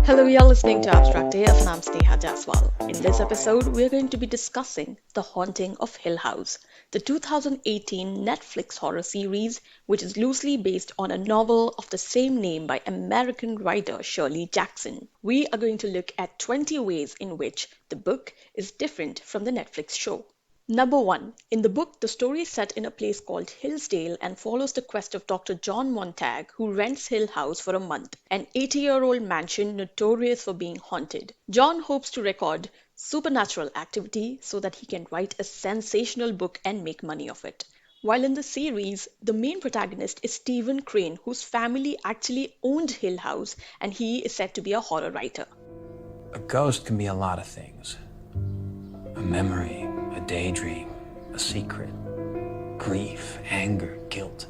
Hello, you're listening to Abstract AF and I'm Sneha Jaiswal. In this episode, we're going to be discussing The Haunting of Hill House, the 2018 Netflix horror series, which is loosely based on a novel of the same name by American writer Shirley Jackson. We are going to look at 20 ways in which the book is different from the Netflix show. Number 1. In the book, the story is set in a place called Hillsdale and follows the quest of Dr. John Montag, who rents Hill House for a month, an 80-year-old mansion notorious for being haunted. John hopes to record supernatural activity so that he can write a sensational book and make money of it. While in the series, the main protagonist is Stephen Crane, whose family actually owned Hill House, and he is said to be a horror writer. A ghost can be a lot of things. A memory, a daydream, a secret, grief, anger, guilt.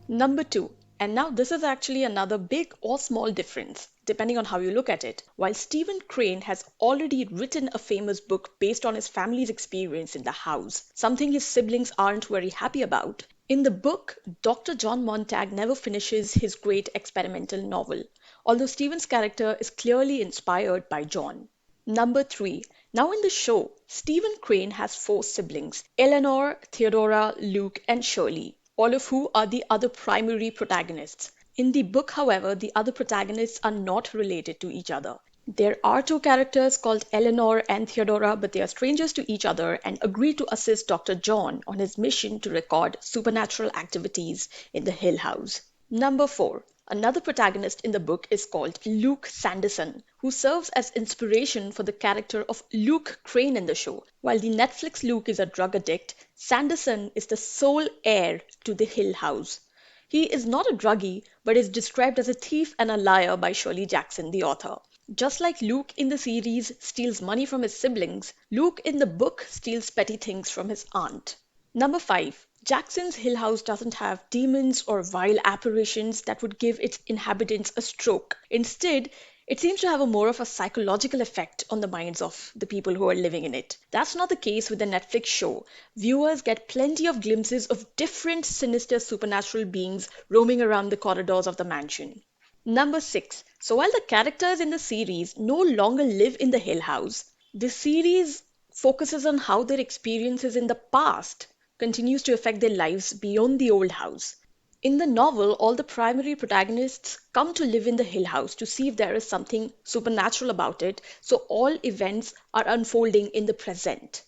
Number 2. And now this is actually another big or small difference, depending on how you look at it. While Stephen Crane has already written a famous book based on his family's experience in the house, something his siblings aren't very happy about, in the book, Dr. John Montag never finishes his great experimental novel, although Stephen's character is clearly inspired by John. Number 3. Now in the show, Stephen Crane has 4 siblings, Eleanor, Theodora, Luke, and Shirley, all of who are the other primary protagonists. In the book, however, the other protagonists are not related to each other. There are 2 characters called Eleanor and Theodora, but they are strangers to each other and agree to assist Dr. John on his mission to record supernatural activities in the Hill House. Number 4. Another protagonist in the book is called Luke Sanderson, who serves as inspiration for the character of Luke Crane in the show. While the Netflix Luke is a drug addict, Sanderson is the sole heir to the Hill House. He is not a druggie, but is described as a thief and a liar by Shirley Jackson, the author. Just like Luke in the series steals money from his siblings, Luke in the book steals petty things from his aunt. Number 5. Jackson's Hill House doesn't have demons or vile apparitions that would give its inhabitants a stroke. Instead, it seems to have more of a psychological effect on the minds of the people who are living in it. That's not the case with the Netflix show. Viewers get plenty of glimpses of different sinister supernatural beings roaming around the corridors of the mansion. Number 6. So while the characters in the series no longer live in the Hill House, the series focuses on how their experiences in the past continues to affect their lives beyond the old house. In the novel, all the primary protagonists come to live in the Hill House to see if there is something supernatural about it, so all events are unfolding in the present.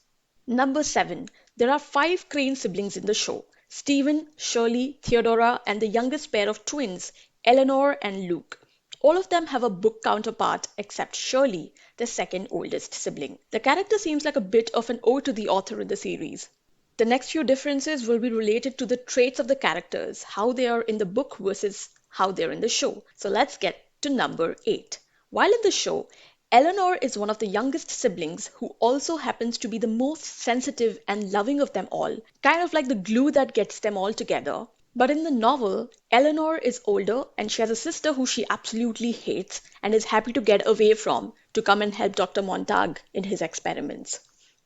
Number 7. There are 5 Crane siblings in the show: Stephen, Shirley, Theodora, and the youngest pair of twins, Eleanor and Luke. All of them have a book counterpart except Shirley, the second oldest sibling. The character seems like a bit of an ode to the author in the series. The next few differences will be related to the traits of the characters, how they are in the book versus how they're in the show. So let's get to number 8. While in the show, Eleanor is one of the youngest siblings who also happens to be the most sensitive and loving of them all, kind of like the glue that gets them all together. But in the novel, Eleanor is older and she has a sister who she absolutely hates and is happy to get away from to come and help Dr. Montag in his experiments.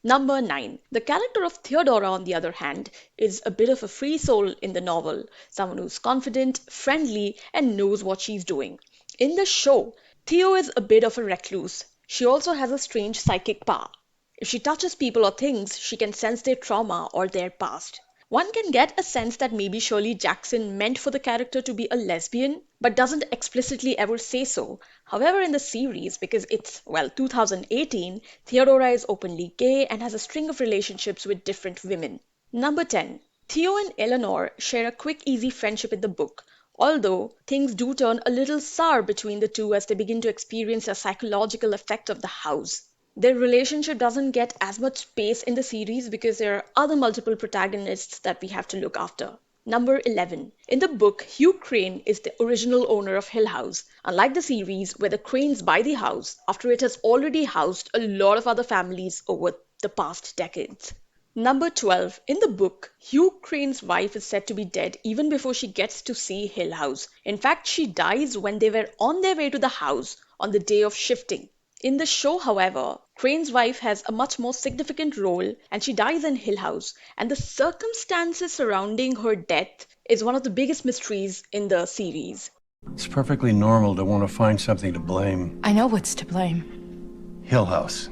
Number 9. The character of Theodora, on the other hand, is a bit of a free soul in the novel, someone who's confident, friendly, and knows what she's doing. In the show, Theo is a bit of a recluse. She also has a strange psychic power. If she touches people or things, she can sense their trauma or their past. One can get a sense that maybe Shirley Jackson meant for the character to be a lesbian, but doesn't explicitly ever say so. However, in the series, because it's, 2018, Theodora is openly gay and has a string of relationships with different women. Number 10. Theo and Eleanor share a quick, easy friendship in the book, although things do turn a little sour between the two as they begin to experience a psychological effect of the house. Their relationship doesn't get as much space in the series because there are other multiple protagonists that we have to look after. Number 11. In the book, Hugh Crane is the original owner of Hill House, unlike the series where the Cranes buy the house after it has already housed a lot of other families over the past decades. Number 12. In the book, Hugh Crane's wife is said to be dead even before she gets to see Hill House. In fact, she dies when they were on their way to the house on the day of shifting. In the show, however, Crane's wife has a much more significant role and she dies in Hill House, and the circumstances surrounding her death is one of the biggest mysteries in the series. It's perfectly normal to want to find something to blame. I know what's to blame. Hill House.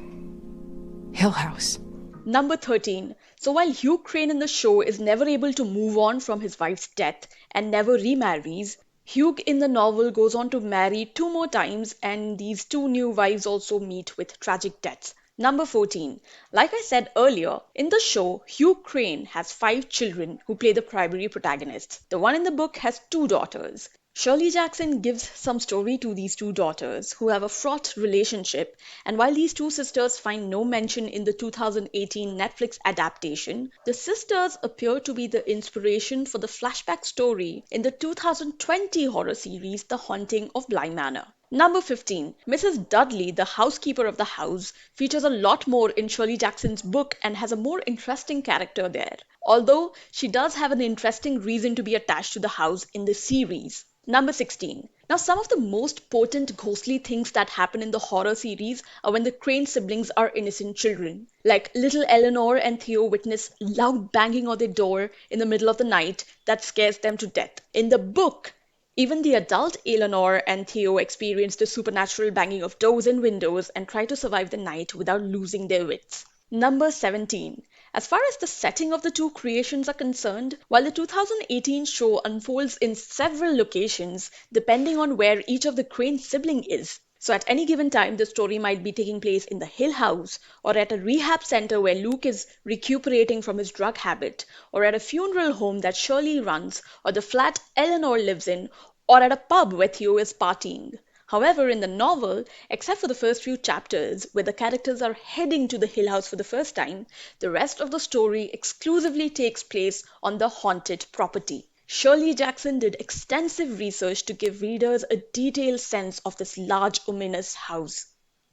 Hill House. Number 13. So while Hugh Crane in the show is never able to move on from his wife's death and never remarries, Hugh in the novel goes on to marry 2 more times, and these 2 new wives also meet with tragic deaths. Number 14. Like I said earlier, in the show, Hugh Crane has 5 children who play the primary protagonists. The one in the book has 2 daughters. Shirley Jackson gives some story to these 2 daughters who have a fraught relationship, and while these 2 sisters find no mention in the 2018 Netflix adaptation, the sisters appear to be the inspiration for the flashback story in the 2020 horror series The Haunting of Bly Manor. Number 15. Mrs. Dudley, the housekeeper of the house, features a lot more in Shirley Jackson's book and has a more interesting character there, although she does have an interesting reason to be attached to the house in the series. Number 16. Now, some of the most potent ghostly things that happen in the horror series are when the Crane siblings are innocent children. Like little Eleanor and Theo witness loud banging on their door in the middle of the night that scares them to death. In the book, even the adult Eleanor and Theo experience the supernatural banging of doors and windows and try to survive the night without losing their wits. Number 17. As far as the setting of the 2 creations are concerned, while the 2018 show unfolds in several locations depending on where each of the Crane sibling is. So at any given time, the story might be taking place in the Hill House, or at a rehab center where Luke is recuperating from his drug habit, or at a funeral home that Shirley runs, or the flat Eleanor lives in, or at a pub where Theo is partying. However, in the novel, except for the first few chapters where the characters are heading to the Hill House for the first time, the rest of the story exclusively takes place on the haunted property. Shirley Jackson did extensive research to give readers a detailed sense of this large, ominous house.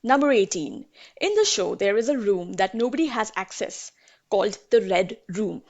Number 18. In the show, there is a room that nobody has access, called the Red Room.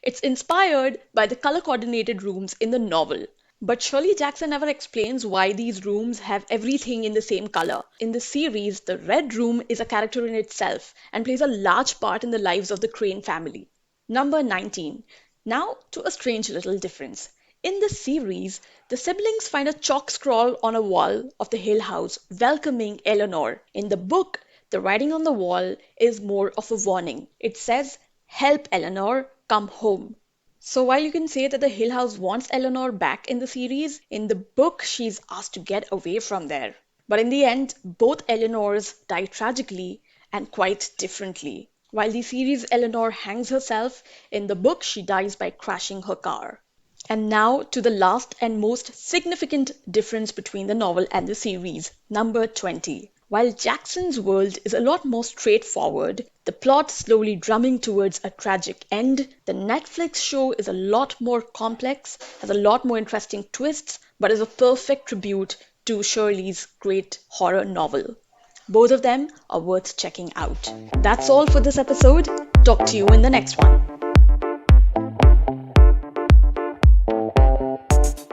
It's inspired by the color-coordinated rooms in the novel. But Shirley Jackson never explains why these rooms have everything in the same color. In the series, the Red Room is a character in itself and plays a large part in the lives of the Crane family. Number 19. Now to a strange little difference. In the series, the siblings find a chalk scrawl on a wall of the Hill House welcoming Eleanor. In the book, the writing on the wall is more of a warning. It says, "Help Eleanor, come home." So while you can say that the Hill House wants Eleanor back in the series, in the book she's asked to get away from there. But in the end, both Eleanors die tragically and quite differently. While the series Eleanor hangs herself, in the book she dies by crashing her car. And now to the last and most significant difference between the novel and the series, number 20. While Jackson's world is a lot more straightforward, the plot slowly drumming towards a tragic end, the Netflix show is a lot more complex, has a lot more interesting twists, but is a perfect tribute to Shirley's great horror novel. Both of them are worth checking out. That's all for this episode. Talk to you in the next one.